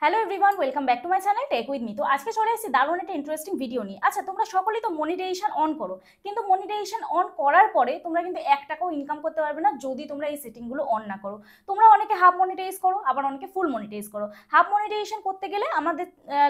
Hello everyone, welcome back to my channel tech with me. তো আজকে চলে এসেছি দারুণ একটা ইন্টারেস্টিং ভিডিও নিয়ে। আচ্ছা, তোমরা সকলেই তো মনিটাইজেশন অন করো, কিন্তু মনিটাইজেশন অন করার পরে তোমরা কিন্তু 1 টাকাও ইনকাম করতে পারবে না যদি তোমরা এই সেটিংগুলো অন না করো। তোমরা অনেকে হাফ মনিটাইজ করো, আবার অনেকে ফুল মনিটাইজ করো। হাফ মনিটাইজেশন করতে গেলে আমাদের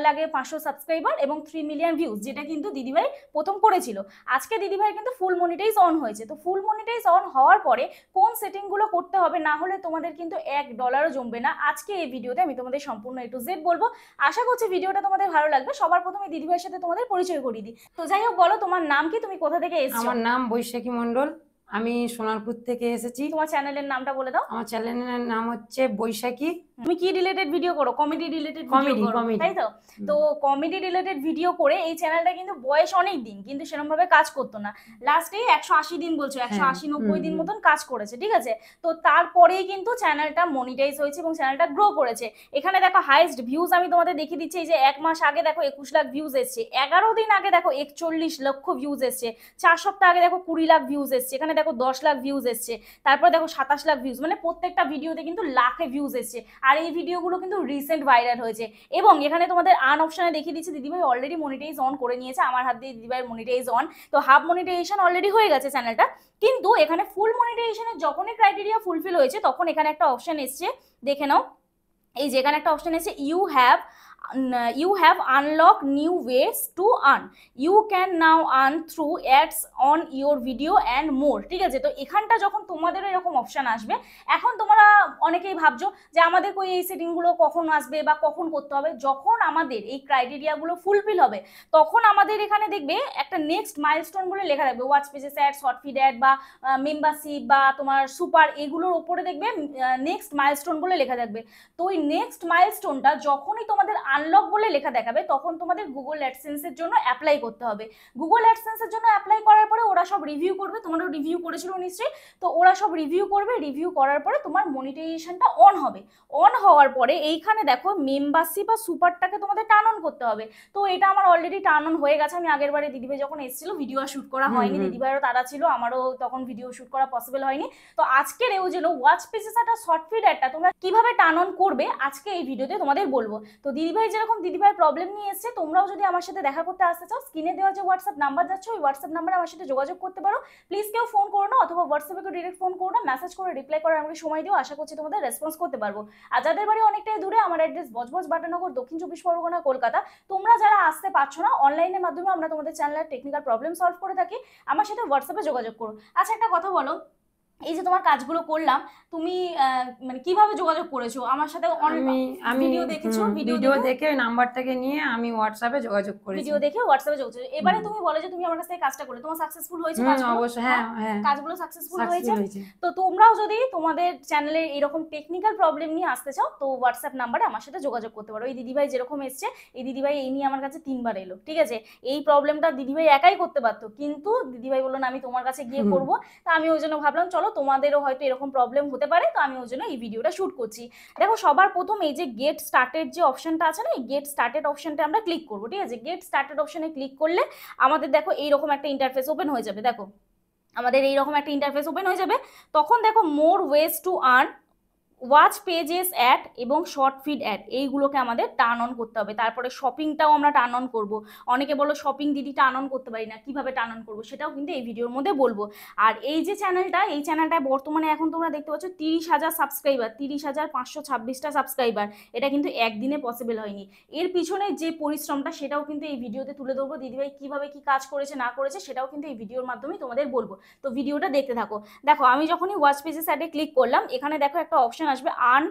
লাগে 500 সাবস্ক্রাইবার এবং 3 মিলিয়ন ভিউজ, যেটা কিন্তু দিদিভাই প্রথম করেছিল। আজকে দিদিভাই কিন্তু ফুল মনিটাইজ অন হয়েছে। তো ফুল মনিটাইজ অন হওয়ার পরে কোন সেটিংগুলো করতে হবে, না হলে তোমাদের কিন্তু $1 জমবে না। আজকে এই ভিডিওতে আমি তোমাদের সম্পূর্ণ A to Z বলবো। আশা করছি ভিডিওটা তোমাদের ভালো লাগবে। সবার প্রথমে দিদিভাইয়ের সাথে তোমাদের পরিচয় করিয়ে দিই। তো যাই হোক, বলো তোমার নাম কি, তুমি কোথা থেকে এসেছো? আমার নাম বৈশাখী মণ্ডল, আমি সোনারপুর থেকে এসেছি। তোমার চ্যানেলের নামটা বলে দাও। আমার চ্যানেলের নাম হচ্ছে বৈশাখী। তুমি কি রিলেটেড ভিডিও করো? কমেডি রিলেটেড ভিডিও করো, তাই তো? তো কমেডি রিলেটেড ভিডিও করে এই চ্যানেলটা কিন্তু বয়স অনেক দিন, কিন্তু সেরকম ভাবে কাজ করতো না। লাস্টে 180 দিন বলছো, 180-90 দিন মতন কাজ করেছে, ঠিক আছে? তো তারপরেই কিন্তু চ্যানেলটা মনিটাইজ হয়েছে এবং চ্যানেলটা গ্রো করেছে। এখানে দেখো হাইয়েস্ট ভিউজ আমি তোমাদের দেখিয়ে দিচ্ছি। এই যে 1 মাস আগে দেখো 21 লাখ ভিউজ এসছে, 11 দিন আগে দেখো 41 লক্ষ ভিউজ এসছে, 4 সপ্তাহ আগে দেখো 20 লাখ ভিউজ এসছে, এখানে দেখো 10 লাখ ভিউজ এসছে, তারপর দেখো 27 লাখ ভিউজ, মানে প্রত্যেকটা ভিডিওতে কিন্তু লাখে ভিউজ এসছে। আর এই ভিডিওগুলো কিন্তু রিসেন্ট ভাইরাল হয়েছে। এবং এখানে তোমাদের আন অপশনে দেখিয়ে দিচ্ছি, দিদিভাই অলরেডি মনিটাইজ অন করে নিয়েছে। আমার হাত দিয়ে দিদিভাইয়ের মনিটাইজ অন, তো হাফ মনিটাইজেশন অলরেডি হয়ে গেছে চ্যানেলটা। কিন্তু এখানে ফুল মনিটাইজেশনের যখনই ক্রাইটেরিয়া ফুলফিল হয়েছে, তখন এখানে একটা অপশন এসছে, দেখে নাও। এই যে এখানে একটা অপশন এসেছে, you have unlocked new ways to earn, you can now earn through ads on your video and more। ঠিক আছে, তো এখানটা যখন তোমাদের এরকম অপশন আসবে, এখন তোমরা অনেকেই ভাবছো যে আমাদের কই এই সেটিংগুলো কখন আসবে বা কখন করতে হবে। যখন আমাদের এই ক্রাইটেরিয়াগুলো ফুলফিল হবে, তখন আমাদের এখানে দেখবে একটা নেক্সট মাইলস্টোন বলে লেখা থাকবে, watch pages ad, short feed ad বা মেম্বারশিপ বা তোমার সুপার, এগুলোর ওপরে দেখবে নেক্সট মাইলস্টোন বলে লেখা থাকবে। তো ওই নেক্সট মাইলস্টোনটা যখনই তোমাদের আনলক বলে লেখা দেখাবে, তখন তোমাদের গুগল অ্যাডসেন্সের জন্য অ্যাপ্লাই করতে হবে। গুগল অ্যাডসেন্সের জন্য অ্যাপ্লাই করার পরে ওরা সব রিভিউ করবে, তোমরাও রিভিউ করেছিল নিশ্চয়ই। তো ওরা সব রিভিউ করবে, রিভিউ করার পরে তোমার মনিটাইজেশনটা অন হবে। অন হওয়ার পরে এইখানে দেখো মেম্বারশিপ বা সুপারটাকে তোমাদের টার্ন অন করতে হবে। তো এটা আমার অলরেডি টার্ন অন হয়ে গেছে। আমি আগের বারে দিদিভাই যখন এসেছিল ভিডিও শুট করা হয়নি, দিদিভাইয়েরও তারা ছিল, আমারও তখন ভিডিও শুট করা পসিবল হয়নি। তো আজকের এই জন্য ওয়াচ পেজেস একটা শর্ট ফিড অ্যাডটা তোমরা কিভাবে টার্ন অন করবে আজকে এই ভিডিওতে তোমাদের বলবো। তো দিদিভাই যেরকম দিদিভাইয়ের প্রবলেম নিয়ে এসেছে, তোমরাও যদি আমার সাথে দেখা করতে আসতে চাও, স্ক্রিনে দেওয়া যে হোয়াটসঅ্যাপ নাম্বার যাচ্ছে, ওই হোয়াটসঅ্যাপ নাম্বারে আমার সাথে যোগাযোগ করতে পারো। প্লিজ কেউ ফোন করো না, অথবা হোয়াটসঅ্যাপে কেউ ডিরেক্ট ফোন করো না, মেসেজ করে রিপ্লাই করার আমাকে সময় দিও। আশা করছি তোমাদের রেসপন্স করতে পারবো। আর যাদের বাড়ি অনেকটাই দূরে, আমার অ্যাড্রেস বজবজ বাটানগর, দক্ষিণ 24 পরগনা, কলকাতা। তোমরা যারা আসতে পারছো না, অনলাইনের মাধ্যমে আমরা তোমাদের চ্যানেলের টেকনিক্যাল প্রবলেম সলভ করে থাকি। আমার সাথে হোয়াটসঅ্যাপে যোগাযোগ করো। আচ্ছা, একটা কথা বলো, এই যে তোমার কাজগুলো করলাম, তুমি মানে কিভাবে যোগাযোগ করেছো আমার সাথে? আমি ভিডিও দেখেছো? ভিডিও দেখে ওই নাম্বারটাকে নিয়ে আমি হোয়াটসঅ্যাপে যোগাযোগ করেছি। ভিডিও দেখে হোয়াটসঅ্যাপে যোগাযোগ। এবারে তুমি বলে যে তুমি আমার কাছ থেকে কাজটা করে তোমার সাকসেসফুল হয়েছে কাজগুলো? অবশ্যই, হ্যাঁ হ্যাঁ, কাজগুলো সাকসেসফুল হয়েছে। তো তোমরাও যদি তোমাদের চ্যানেলে এরকম টেকনিক্যাল প্রবলেম নিয়ে আসতে চাও, তো হোয়াটসঅ্যাপ নাম্বারে আমার সাথে যোগাযোগ করতে পারো। এই দিদিভাই যেরকম এসছে, এই দিদিভাই এই নিয়ে আমার কাছে 3 বার এলো, ঠিক আছে? এই প্রবলেমটা দিদিভাই একাই করতে পারতো, কিন্তু দিদিভাই বললো না আমি তোমার কাছে গিয়ে করবো। তা আমি ওই জন্য ভাবলাম চলো তোমাদেরও হয়তো এরকম প্রবলেম হতে পারে, তো আমি ওই জন্য এই ভিডিওটা শুট করছি। দেখো, সবার প্রথম এই যে গেট স্টার্টেড যে অপশনটা আছে না, এই গেট স্টার্টেড অপশনটা আমরা ক্লিক করবো, ঠিক আছে? গেট স্টার্টেড অপশনে ক্লিক করলে আমাদের দেখো এইরকম একটা ইন্টারফেস ওপেন হয়ে যাবে। দেখো আমাদের এইরকম একটা ইন্টারফেস ওপেন হয়ে যাবে। তখন দেখো more ways to earn, watch pages ad এবং শর্ট ফিড অ্যাড, এইগুলোকে আমাদের টার্ন অন করতে হবে। তারপরে শপিংটাও আমরা টার্ন অন করব। অনেকে বলো শপিং দিদি টার্ন অন করতে পারি না, কিভাবে টার্ন অন করবো সেটাও কিন্তু এই ভিডিওর মধ্যে বলবো। আর এই যে চ্যানেলটা, এই চ্যানেলটায় বর্তমানে এখন তোমরা দেখতে পাচ্ছ 30,000 সাবস্ক্রাইবার, 30,526টা সাবস্ক্রাইবার। এটা কিন্তু একদিনে পসিবল হয়নি। এর পিছনে যে পরিশ্রমটা, সেটাও কিন্তু এই ভিডিওতে তুলে ধরবো। দিদিভাই কিভাবে কি কাজ করেছে না করেছে সেটাও কিন্তু এই ভিডিওর মাধ্যমে তোমাদের বলবো। তো ভিডিওটা দেখতে থাকো। দেখো, আমি যখনই ওয়াচ পেজের সাইডে ক্লিক করলাম, এখানে দেখো একটা অপশন আসবে, earn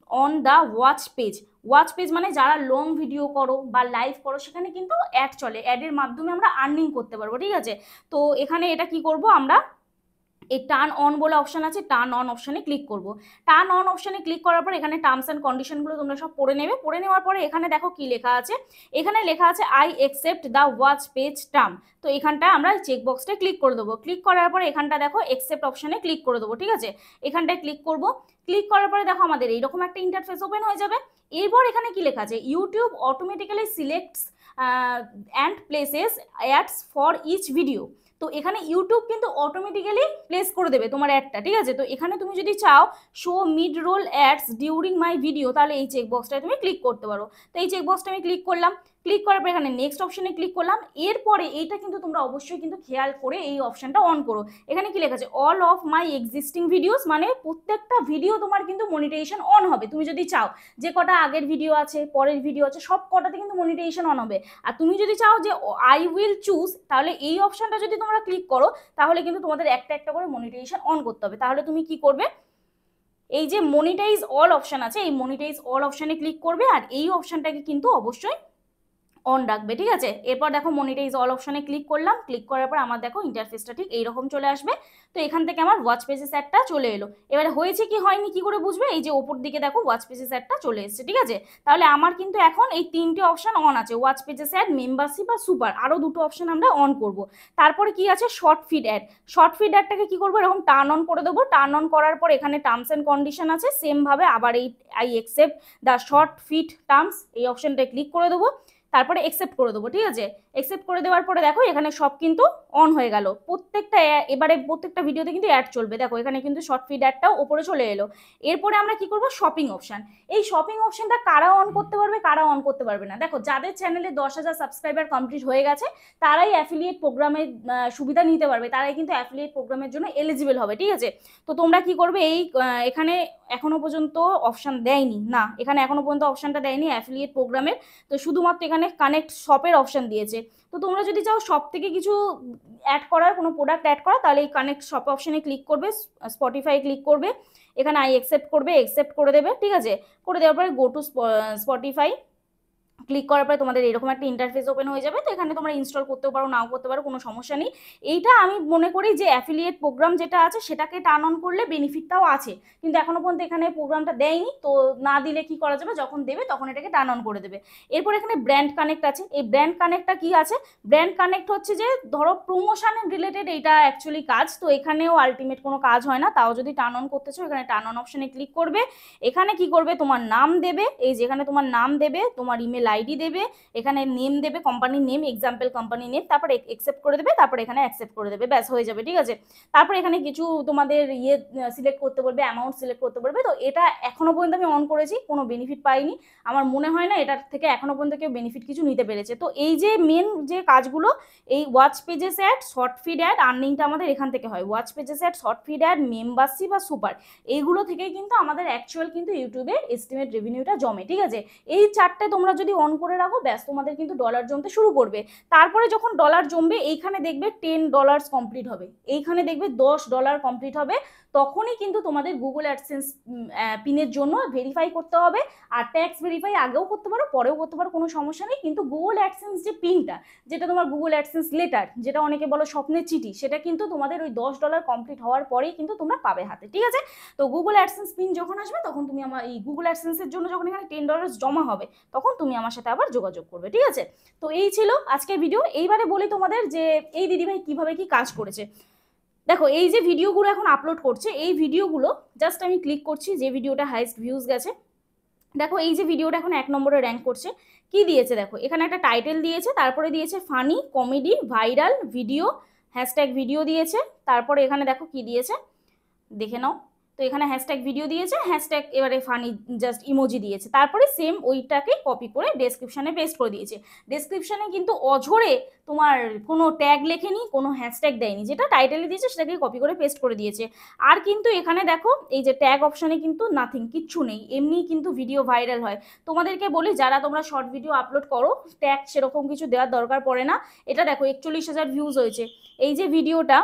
on the watch page. Watch page মানে যারা লং ভিডিও করো বা লাইভ করো, সেখানে কিন্তু অ্যাড চলে, অ্যাডের মাধ্যমে আমরা আর্নিং করতে পারবো, ঠিক আছে? তো এখানে এটা কি করব আমরা, এই টার্ন অন বলে অপশন আছে, টার্ন অন অপশনে ক্লিক করব। টার্ন অন অপশনে ক্লিক করার পর এখানে টার্মস অ্যান্ড কন্ডিশনগুলো তোমরা সব পড়ে নেবে। পড়ে নেওয়ার পরে এখানে দেখো কি লেখা আছে, এখানে লেখা আছে I accept the watch page term. তো এখানটা আমরা চেকবক্সটা ক্লিক করে দেবো। ক্লিক করার পরে এখানটা দেখো অ্যাকসেপ্ট অপশনে ক্লিক করে দেবো, ঠিক আছে? এখানটায় ক্লিক করব। ক্লিক করার পরে দেখো আমাদের এইরকম একটা ইন্টারফেস ওপেন হয়ে যাবে। এরপর এখানে কি লেখা আছে, YouTube automatically selects and places ads for each video. তো এখানে ইউটিউব কিন্তু অটোমেটিক্যালি প্লেস করে দেবে তোমার অ্যাডটা, ঠিক আছে। তো এখানে তুমি যদি চাও show mid roll ads during my video, তাহলে এই চেকবক্সটায় তুমি ক্লিক করতে পারো। তো এই চেকবক্সটা আমি ক্লিক করলাম, ক্লিক করার পর এখানে নেক্সট অপশনে ক্লিক করলাম। এরপরে এইটা কিন্তু তোমরা অবশ্যই কিন্তু খেয়াল করে এই অপশনটা অন করো। এখানে কি লেখা আছে, all of my existing videos, মানে প্রত্যেকটা ভিডিও তোমার কিন্তু মনিটাইজেশন অন হবে। তুমি যদি চাও যে কটা আগের ভিডিও আছে, পরের ভিডিও আছে, সব কটাতে কিন্তু মনিটাইজেশন অন হবে। আর তুমি যদি চাও যে আই উইল চুজ, তাহলে এই অপশনটা যদি তোমরা ক্লিক করো তাহলে কিন্তু তোমাদের একটা একটা করে মনিটাইজেশন অন করতে হবে। তাহলে তুমি কি করবে, এই যে মনিটাইজ অল অপশন আছে, এই মনিটাইজ অল অপশনে ক্লিক করবে আর এই অপশনটাকে কিন্তু অবশ্যই অন রাখবে, ঠিক আছে। এরপর দেখো মনিটাইজ অল অপশনে ক্লিক করলাম, ক্লিক করার পর আমার দেখো ইন্টারফেসটা ঠিক এইরকম চলে আসবে। তো এখান থেকে আমার ওয়াচ পেজেস অ্যাডটা চলে এলো। এবারে হয়েছে কি হয়নি কি করে বুঝবে, এই যে ওপর দিকে দেখো ওয়াচ পেজেস অ্যাডটা চলে এসেছে, ঠিক আছে। তাহলে আমার কিন্তু এখন এই তিনটে অপশন অন আছে, ওয়াচ পেজেস অ্যাড, মেম্বারশিপ আর সুপার, আরও দুটো অপশন আমরা অন করব। তারপরে কি আছে, short feed ad. Short feed অ্যাডটাকে কি করবো, এরকম টার্ন অন করে দেবো। টার্ন অন করার পর এখানে টার্মস অ্যান্ড কন্ডিশন আছে, সেম ভাবে আবার এই I accept the short feed terms, এই অপশনটায় ক্লিক করে দেবো, তারপরে একসেপ্ট করে দেবো, ঠিক আছে। একসেপ্ট করে দেওয়ার পরে দেখো এখানে সব কিন্তু অন হয়ে গেল। এবারে প্রত্যেকটা ভিডিওতে কিন্তু অ্যাড চলবে। দেখো এখানে কিন্তু শর্ট ফিড অ্যাডটাও ওপরে চলে এলো। এরপরে আমরা কি করব, শপিং অপশন। এই শপিং অপশনটা কারা অন করতে পারবে, কারা অন করতে পারবে না, দেখো যাদের চ্যানেলে 10,000 সাবস্ক্রাইবার কমপ্লিট হয়ে গেছে তারাই অ্যাফিলিয়েট প্রোগ্রামের সুবিধা নিতে পারবে, তারাই কিন্তু অ্যাফিলিয়েট প্রোগ্রামের জন্য এলিজিবল হবে, ঠিক আছে। তো তোমরা কি করবে, এই এখানে এখনো পর্যন্ত অপশন দেয়নি না, এখানে এখনো পর্যন্ত অপশনটা দেয়নি অ্যাফিলিয়েট প্রোগ্রামের। তো শুধুমাত্র এখানে কানেক্ট শপের অপশন দিয়েছে। তো তোমরা যদি চাও সব থেকে কিছু অ্যাড করার, কোনো প্রোডাক্ট অ্যাড করা, তাহলে এই কানেক্ট শপ অপশনে ক্লিক করবে, স্পটিফাই ক্লিক করবে, এখানে আই একসেপ্ট করবে, একসেপ্ট করে দেবে, ঠিক আছে। করে দেওয়ার পরে গো টু স্পটিফাই ক্লিক করার পরে তোমাদের এরকম একটা ইন্টারফেস ওপেন হয়ে যাবে। তো এখানে তোমরা ইনস্টল করতেও পারো, নাও করতে পারো, কোনো সমস্যা নেই। এইটা আমি মনে করি যে অ্যাফিলিয়েট প্রোগ্রাম যেটা আছে সেটাকে টার্ন অন করলে বেনিফিটটাও আছে, কিন্তু এখনো পর্যন্ত এখানে প্রোগ্রামটা দেয়নি। তো না দিলে কি করা যাবে, যখন দেবে তখন এটাকে টার্ন অন করে দেবে। এরপর এখানে ব্র্যান্ড কানেক্ট আছে। এই ব্র্যান্ড কানেক্টটা কি আছে, ব্র্যান্ড কানেক্ট হচ্ছে যে ধরো প্রমোশন রিলেটেড এইটা অ্যাকচুয়ালি কাজ। তো এখানেও আলটিমেট কোনো কাজ হয় না, তাও যদি টার্ন অন করতে চাও এখানে টার্ন অন অপশনে ক্লিক করবে। এখানে কি করবে, তোমার নাম দেবে, এই যেখানে তোমার নাম দেবে, তোমার ইমেল আইডি দেবে, এখানে নেম দেবে, কোম্পানির নেম, এক্সাম্পল কোম্পানি নেম, তারপরে একসেপ্ট করে দেবে, তারপরে এখানে অ্যাকসেপ্ট করে দেবে, ব্যাস হয়ে যাবে, ঠিক আছে। তারপরে এখানে কিছু তোমাদের সিলেক্ট করতে বলবে, অ্যামাউন্ট সিলেক্ট করতে বলবে। তো এটা এখনো পর্যন্ত আমি অন করেছি, কোনো বেনিফিট পাইনি, আমার মনে হয় না এটার থেকে এখনো পর্যন্ত কেউ বেনিফিট কিছু নিতে পেরেছে। তো এই যে মেন যে কাজগুলো, এই watch pages ad, short feed ad, আর্নিংটা আমাদের এখান থেকে হয়। Watch pages ad, short feed ad, membership বা সুপার, এইগুলো থেকেই কিন্তু আমাদের অ্যাকচুয়াল কিন্তু ইউটিউবের এস্টিমেট রেভিনিউটা জমে, ঠিক আছে। এই চারটে তোমরা যদি অন করে রাখো, ব্যাস তোমাদের কিন্তু ডলার জমতে শুরু করবে। তারপরে যখন ডলার জমবে, এইখানে দেখবে $10 কমপ্লিট হবে, এইখানে দেখবে $10 কমপ্লিট হবে, তখনই কিন্তু তোমাদের গুগল অ্যাডসেন্স পিনের জন্য ভেরিফাই করতে হবে। আর ট্যাক্স ভেরিফাই আগেও করতে পারো, পরেও করতে পারো, কোনো সমস্যা নেই। কিন্তু গুগল অ্যাডসেন্স যে পিনটা, যেটা তোমার গুগল অ্যাডসেন্স লেটার, যেটা অনেকে বলো স্বপ্নের চিঠি, সেটা কিন্তু তোমাদের ওই $10 কমপ্লিট হওয়ার পরেই কিন্তু তোমরা পাবে হাতে, ঠিক আছে। তো গুগল অ্যাডসেন্স পিন যখন আসবে তখন তুমি আমার এই গুগল অ্যাডসেন্সের জন্য যখন এখানে $10 জমা হবে তখন তুমি আমার সাথে আবার যোগাযোগ করবে, ঠিক আছে। তো এই ছিল আজকের ভিডিও। এইবারে বলি তোমাদের যে এই দিদিভাই কিভাবে কি কাজ করেছে। দেখো এই যে ভিডিওগুলো এখন আপলোড করছে, এই ভিডিওগুলো জাস্ট আমি ক্লিক করছি, যে ভিডিওটা হাইস্ট ভিউজ গেছে, দেখো এই যে ভিডিওটা এখন 1 নম্বরে র্যাঙ্ক করছে। কি দিয়েছে দেখো, এখানে একটা টাইটেল দিয়েছে, তারপরে দিয়েছে funny, comedy, viral video, hashtag video দিয়েছে, তারপরে এখানে দেখো কি দিয়েছে দেখে নাও। তো এখানে হ্যাশট্যাগ ভিডিও দিয়েছে, হ্যাশট্যাগ এবারে ফানি জাস্ট ইমোজি দিয়েছে, তারপরে সেম ওইটাকে কপি করে ডেসক্রিপশানে পেস্ট করে দিয়েছে। ডেসক্রিপশানে কিন্তু অঝরে তোমার কোনো ট্যাগ লেখেনি, কোনো হ্যাশট্যাগ দেয়নি, যেটা টাইটেলে দিয়েছে সেটাকে কপি করে পেস্ট করে দিয়েছে। আর কিন্তু এখানে দেখো এই যে ট্যাগ অপশানে কিন্তু নাথিং, কিচ্ছু নেই, এমনি কিন্তু ভিডিও ভাইরাল হয়। তোমাদেরকে বলি যারা তোমরা শর্ট ভিডিও আপলোড করো, ট্যাগ সেরকম কিছু দেওয়ার দরকার পড়ে না। এটা দেখো 41,000 ভিউজ হয়েছে। এই যে ভিডিওটা,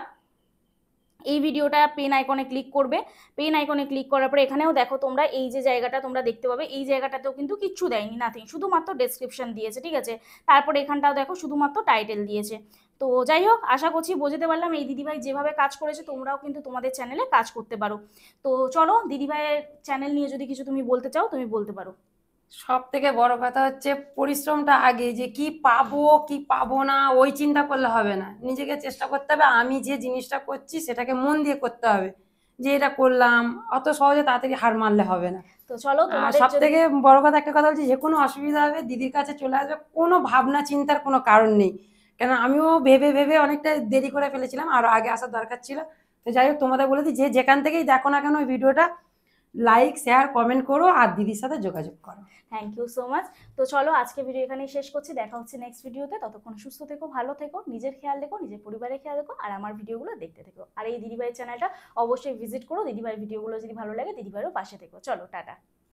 এই ভিডিওটা পেন আইকনে ক্লিক করবে, পেন আইকনে ক্লিক করার পরে এখানেও দেখো তোমরা এই যে জায়গাটা তোমরা দেখতে পাবে, এই জায়গাটাতেও কিন্তু কিচ্ছু দেয়নি, নাথিং, শুধুমাত্র ডেসক্রিপশন দিয়েছে, ঠিক আছে। তারপরে এখানটাও দেখো শুধুমাত্র টাইটেল দিয়েছে। তো যাই হোক, আশা করছি বোঝাতে পারলাম এই দিদিভাই যেভাবে কাজ করেছে তোমরাও কিন্তু তোমাদের চ্যানেলে কাজ করতে পারো। তো চলো, দিদিভাইয়ের চ্যানেল নিয়ে যদি কিছু তুমি বলতে চাও তুমি বলতে পারো। সব থেকে বড় কথা হচ্ছে পরিশ্রমটা আগে, যে কি পাবো কি পাবো না ওই চিন্তা করলে হবে না, নিজেকে চেষ্টা করতে হবে। আমি যে জিনিসটা করছি সেটাকে মন দিয়ে করতে হবে, যে এটা করলাম, অত সহজে তাড়াতাড়ি হার মারলে হবে না। তো চলো, তোমাদের সব থেকে বড় কথা একটা কথা বলছি, যে কোনো অসুবিধা হবে দিদির কাছে চলে আসবে, কোনো ভাবনা চিন্তার কোনো কারণ নেই। কেন আমিও ভেবে ভেবে অনেকটা দেরি করে ফেলেছিলাম, আরো আগে আসার দরকার ছিল। তো যাই হোক, তোমাদের বলে দিই যে যেখান থেকেই দেখো না কেন ওই ভিডিওটা লাইক শেয়ার কমেন্ট করো আর দিদির সাথে যোগাযোগ করো। Thank you so much. তো চলো আজকে ভিডিও এখানেই শেষ করছি, দেখা হচ্ছে নেক্সট ভিডিওতে। ততক্ষণ সুস্থ থেকো, ভালো থেকো, নিজের খেয়াল রেখো, নিজের পরিবারের খেয়াল রেখো, আর আমার ভিডিওগুলো দেখতে থেকো। আর এই দিদিভাইয়ের চ্যানেলটা অবশ্যই ভিজিট করো, দিদিভাইয়ের ভিডিওগুলো যদি ভালো লাগে দিদিভাইয়েরও পাশে থেকো। চলো টাটা।